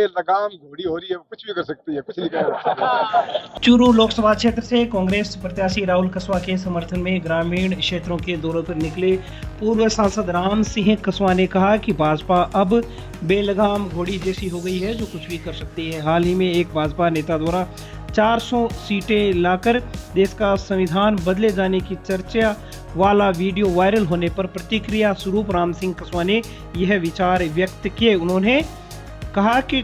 बेलगाम घोड़ी हो रही है, वो कुछ भी कर सकती है, कुछ नहीं कर सकती। चूरू लोकसभा क्षेत्र से कांग्रेस प्रत्याशी राहुल कसवा के समर्थन में ग्रामीण क्षेत्रों के दौरे पर निकले पूर्व सांसद राम सिंह कसवा ने कहा कि भाजपा अब बेलगाम घोड़ी जैसी हो गई है जो कुछ भी कर सकती है। हाल ही में एक भाजपा नेता द्वारा 400 सीटें लाकर देश का संविधान बदले जाने की चर्चा वाला वीडियो वायरल होने पर प्रतिक्रिया स्वरूप राम सिंह कसवा ने यह विचार व्यक्त किए। उन्होंने कहा कि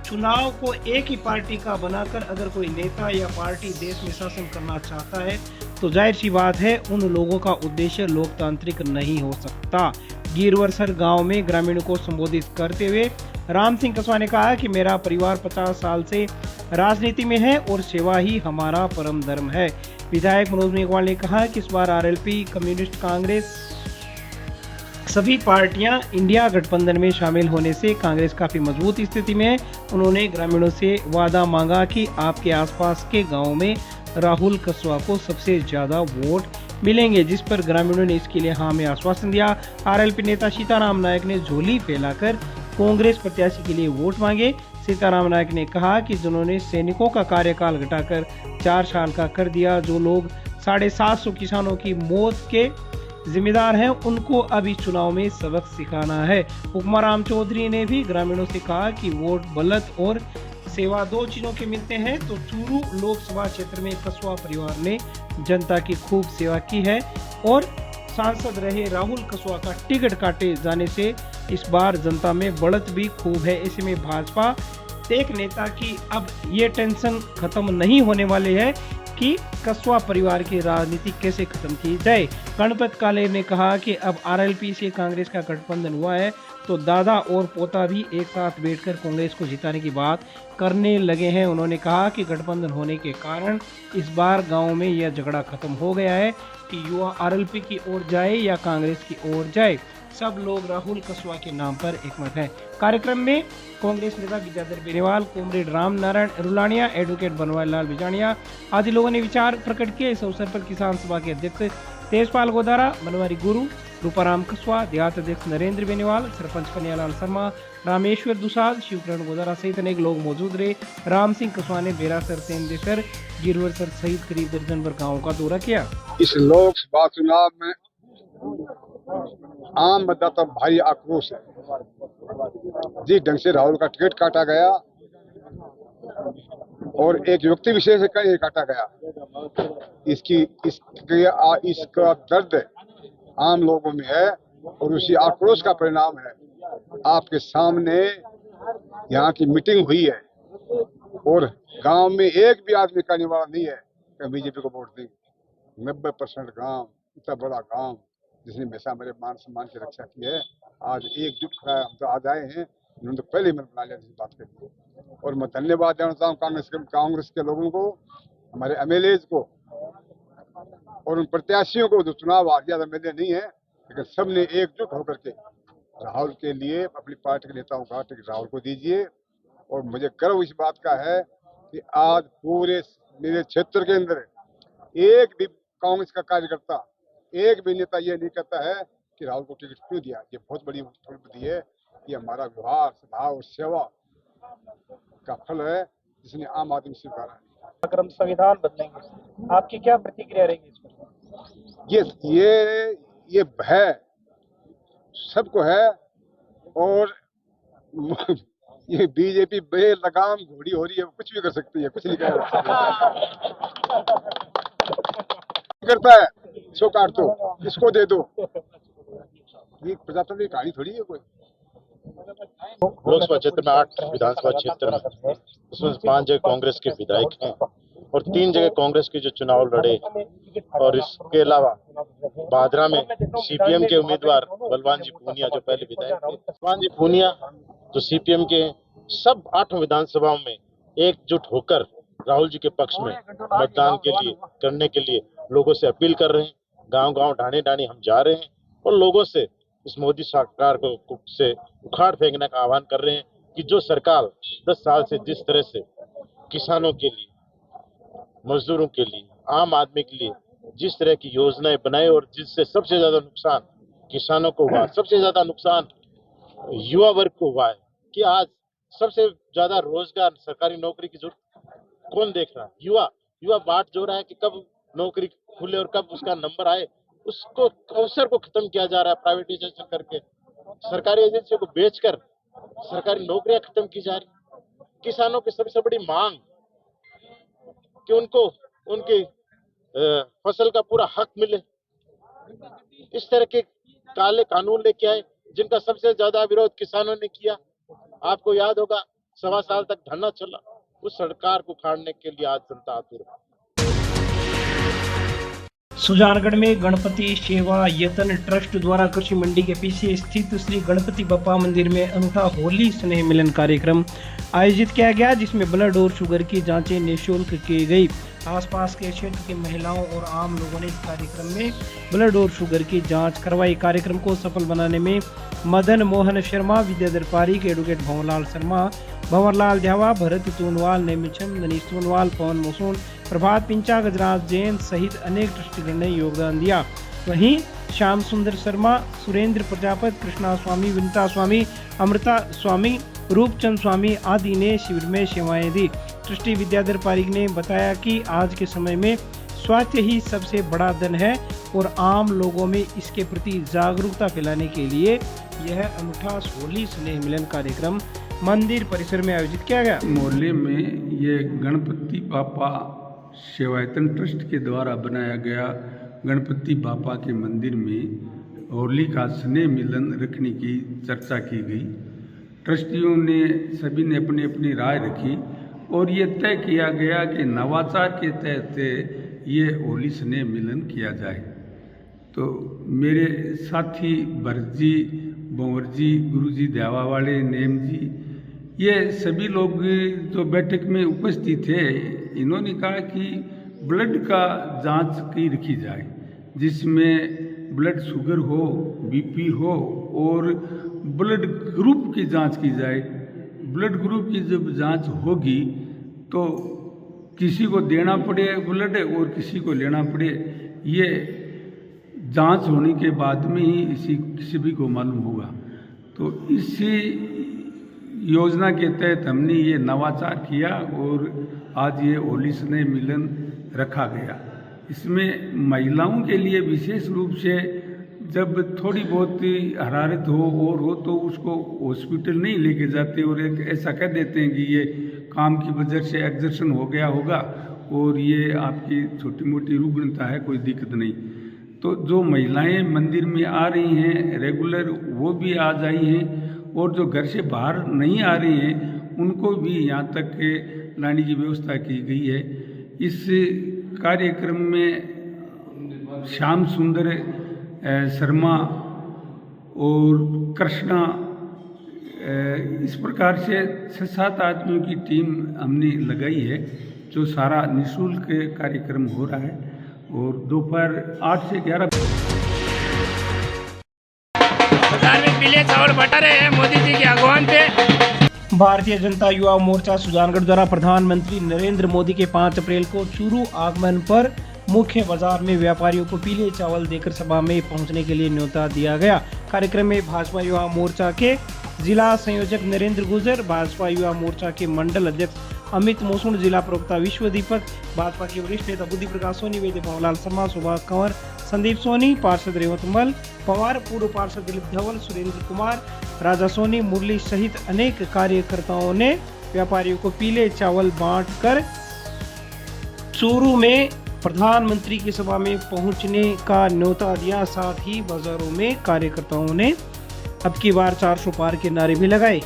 चुनाव को एक ही पार्टी का बनाकर अगर कोई नेता या पार्टी देश में शासन करना चाहता है तो जाहिर सी बात है उन लोगों का उद्देश्य लोकतांत्रिक नहीं हो सकता। गिरवरसर गांव में ग्रामीणों को संबोधित करते हुए राम सिंह कसवा ने कहा कि मेरा परिवार 50 साल से राजनीति में है और सेवा ही हमारा परम धर्म है। विधायक मनोज मेघवाल ने कहा कि इस बार आरएलपी, कम्युनिस्ट कांग्रेस सभी पार्टियां इंडिया गठबंधन में शामिल होने से कांग्रेस काफी मजबूत स्थिति में है। उन्होंने ग्रामीणों से वादा मांगा कि आपके आसपास के गांव में राहुल कसवा को सबसे ज्यादा वोट मिलेंगे, जिस पर ग्रामीणों ने इसके लिए हाँ में आश्वासन दिया। आरएलपी नेता सीताराम नायक ने झोली फैलाकर कांग्रेस प्रत्याशी के लिए वोट मांगे। सीताराम नायक ने कहा कि जिन्होंने सैनिकों का कार्यकाल घटाकर 4 साल का कर दिया, जो लोग 750 किसानों की मौत के जिम्मेदार हैं, उनको अब इस चुनाव में सबक सिखाना है। उपमा राम चौधरी ने भी ग्रामीणों से कहा कि वोट बलत और सेवा 2 चीजों के मिलते हैं। तो चूरू लोकसभा क्षेत्र में कसवा परिवार ने जनता की खूब सेवा की है और सांसद रहे राहुल कसवा का टिकट काटे जाने से इस बार जनता में बढ़त भी खूब है। ऐसे में भाजपा एक नेता की अब ये टेंशन खत्म नहीं होने वाले है कि कसवा परिवार की राजनीति कैसे खत्म की जाए। गणपत काले ने कहा कि अब आरएलपी से कांग्रेस का गठबंधन हुआ है तो दादा और पोता भी एक साथ बैठकर कांग्रेस को जिताने की बात करने लगे हैं। उन्होंने कहा कि गठबंधन होने के कारण इस बार गांव में यह झगड़ा खत्म हो गया है कि युवा आरएलपी की ओर जाए या कांग्रेस की ओर जाए, सब लोग राहुल कसवा के नाम पर एकमत हैं। कार्यक्रम में कांग्रेस नेता विद्याधर बेनीवाल, कॉमरेड राम नारायण रुलानिया, एडवोकेट बनवारी लाल बिजानिया आदि लोगों ने विचार प्रकट किए। इस अवसर पर किसान सभा के अध्यक्ष तेजपाल गोदारा, बनवारी गुरु, रूपाराम कसवा, देहात अध्यक्ष नरेंद्र बेनीवाल, सरपंच कन्यालाल शर्मा, रामेश्वर दुसाद, शिवकरण गोदारा सहित अनेक लोग मौजूद रहे। राम सिंह कसवा ने बेरासर, तेंदेसर, गिरवरसर सहित करीब दर्जन भर गाँव का दौरा किया। इस लोकसभा चुनाव में आम मतदाता भारी आक्रोश है। जिस ढंग से राहुल का टिकट काटा गया और एक व्यक्ति विशेष का ये काटा गया, इसका दर्द आम लोगों में है और उसी आक्रोश का परिणाम है। आपके सामने यहाँ की मीटिंग हुई है और गांव में एक भी आदमी कहने वाला नहीं है कि बीजेपी को वोट देंगे। 90% गांव, इतना बड़ा गांव जिसने हमेशा मेरे मान सम्मान की रक्षा की है, आज एकजुट खड़ा है। हम तो आज आए हैं, उन्होंने तो पहले ही मन बना लिया इस बात के लिए। और मैं धन्यवाद देना चाहूँ कांग्रेस के लोगों को, हमारे एमएलएज को और उन प्रत्याशियों को जो चुनाव आ गया। एमएलए नहीं है लेकिन सबने एकजुट होकर के राहुल के लिए अपनी पार्टी के नेताओं का टिकट राहुल को दीजिए। और मुझे गर्व इस बात का है कि आज पूरे मेरे क्षेत्र के अंदर एक भी कांग्रेस का कार्यकर्ता, एक भी नेता ये नहीं कहता है कि राहुल को टिकट क्यों दिया। ये बहुत बड़ी उपलब्धि है। ये हमारा व्यवहार, स्वभाव और सेवा का फल है जिसने आम आदमी स्वीकारा है। अगर हम संविधान बदलेंगे, आपकी क्या प्रतिक्रिया रहेगी इस पर? ये भय सबको है और ये बीजेपी बेलगाम घोड़ी हो रही है, वो कुछ भी कर सकती है, कुछ नहीं कर करता है। सो काट दो, इसको दे दो। ये प्रजातंत्र की कहानी थोड़ी है कोई। लोकसभा क्षेत्र में 8 विधानसभा क्षेत्र में उसमें 5 जगह कांग्रेस के विधायक हैं और 3 जगह कांग्रेस के जो चुनाव लड़े, और इसके अलावा भादरा में सीपीएम के उम्मीदवार बलवान जी पूनिया जो पहले विधायक थे, बलवान जी पूनिया जो सीपीएम के, सब 8 विधानसभाओं में एकजुट होकर राहुल जी के पक्ष में मतदान के लिए करने के लिए लोगों से अपील कर रहे हैं। गांव-गांव, ढाणी-ढाणी हम जा रहे हैं और लोगों से इस मोदी सरकार को से उखाड़ फेंकने का आह्वान कर रहे हैं कि जो सरकार 10 साल से जिस तरह से किसानों के लिए, मजदूरों के लिए, आम आदमी के लिए जिस तरह की योजनाएं बनाए और जिससे सबसे ज्यादा नुकसान किसानों को हुआ, सबसे ज्यादा नुकसान युवा वर्ग को हुआ है, कि आज सबसे ज्यादा रोजगार, सरकारी नौकरी की जरूरत कौन देख रहा है? युवा बाट जो रहा है कि कब नौकरी खुले और कब उसका नंबर आए, उसको अवसर को खत्म किया जा रहा है प्राइवेटाइजेशन करके। सरकारी एजेंसियों को बेचकर सरकारी नौकरियां खत्म की जा रही। किसानों की सबसे बड़ी मांग कि उनको उनकी फसल का पूरा हक मिले। इस तरह के काले कानून लेके आए जिनका सबसे ज्यादा विरोध किसानों ने किया। आपको याद होगा 1.25 साल तक धरना चला। उस सरकार को उखाड़ने के लिए आज जनता आतुर है। सुजानगढ़ में गणपति सेवा यतन ट्रस्ट द्वारा कृषि मंडी के पीछे स्थित श्री गणपति बप्पा मंदिर में अनूठा होली स्नेह मिलन कार्यक्रम आयोजित किया गया, जिसमें ब्लड और शुगर की जांचें निःशुल्क की गई। आसपास के क्षेत्र की महिलाओं और आम लोगों ने इस कार्यक्रम में ब्लड और शुगर की जांच करवाई। कार्यक्रम को सफल बनाने में मदन मोहन शर्मा, विद्याधर पारीक, एडवोकेट भंवरलाल शर्मा, भंवरलाल ध्यावा, भरत तूनवाल, नेमिचंद, मनीष तूनवाल, पवन मोसून, प्रभात पिंचा, गजराज जैन सहित अनेक ट्रस्टीगण ने योगदान दिया। वहीं श्याम सुंदर शर्मा, सुरेंद्र प्रजापति, कृष्णा स्वामी, विनीता स्वामी, अमृता स्वामी, रूपचंद स्वामी आदि ने शिविर में सेवाएं दी। ट्रस्टी विद्याधर पारीक ने बताया कि आज के समय में स्वास्थ्य ही सबसे बड़ा धन है और आम लोगों में इसके प्रति जागरूकता फैलाने के लिए यह अनूठा होली स्नेह मिलन कार्यक्रम मंदिर परिसर में आयोजित किया गया। मोहल्ले में ये गणपति बापा सेवायतन ट्रस्ट के द्वारा बनाया गया गणपति बापा के मंदिर में होली का स्नेह मिलन रखने की चर्चा की गई। ट्रस्टियों ने सभी ने अपनी अपनी राय रखी और ये तय किया गया कि नवाचार के तहत ये होली स्नेह मिलन किया जाए। तो मेरे साथी भरत जी, भंवर जी, गुरु जी ध्यावा वाले, नेम जी, ये सभी लोग जो बैठक में उपस्थित थे, इन्होंने कहा कि ब्लड का जांच की रखी जाए, जिसमें ब्लड शुगर हो, बीपी हो और ब्लड ग्रुप की जांच की जाए। ब्लड ग्रुप की जब जांच होगी तो किसी को देना पड़े ब्लड और किसी को लेना पड़े, ये जांच होने के बाद में ही किसी भी को मालूम होगा। तो इसी योजना के तहत हमने ये नवाचार किया और आज ये होली स्नेह मिलन रखा गया। इसमें महिलाओं के लिए विशेष रूप से जब थोड़ी बहुत हरारत हो और हो तो उसको हॉस्पिटल नहीं लेके जाते और एक ऐसा कह देते हैं कि ये काम की वजह से एग्जर्शन हो गया होगा और ये आपकी छोटी मोटी रुग्णता है, कोई दिक्कत नहीं। तो जो महिलाएं मंदिर में आ रही हैं रेगुलर, वो भी आ जाई हैं और जो घर से बाहर नहीं आ रही हैं उनको भी यहाँ तक लाने की व्यवस्था की गई है। इस कार्यक्रम में श्याम सुंदर शर्मा और कृष्णा, इस प्रकार से 6-7 आदमियों की टीम हमने लगाई है, जो सारा निःशुल्क कार्यक्रम हो रहा है और दोपहर 8 से 11 में पीले चावल बटा रहे हैं मोदी जी के आह्वान पे। भारतीय जनता युवा मोर्चा सुजानगढ़ द्वारा प्रधानमंत्री नरेंद्र मोदी के 5 अप्रैल को चूरू आगमन पर मुख्य बाजार में व्यापारियों को पीले चावल देकर सभा में पहुंचने के लिए न्योता दिया गया। कार्यक्रम में भाजपा युवा मोर्चा के जिला संयोजक नरेंद्र गुर्जर, भाजपा युवा मोर्चा के मंडल अध्यक्ष अमित मोसून, जिला प्रवक्ता विश्व दीपक, भाजपा के वरिष्ठ नेता बुद्धि प्रकाश सोनी, वेद भंवरलाल शर्मा, सुभाष कंवर, संदीप सोनी, पार्षद रेवतमल पवार, पूर्व पार्षद दिलीप धवल, सुरेंद्र कुमार, राजा सोनी, मुरली सहित अनेक कार्यकर्ताओं ने व्यापारियों को पीले चावल बांटकर चूरू में प्रधानमंत्री की सभा में पहुंचने का न्योता दिया। साथ ही बाजारों में कार्यकर्ताओं ने अब की बार 400 पार के नारे भी लगाए।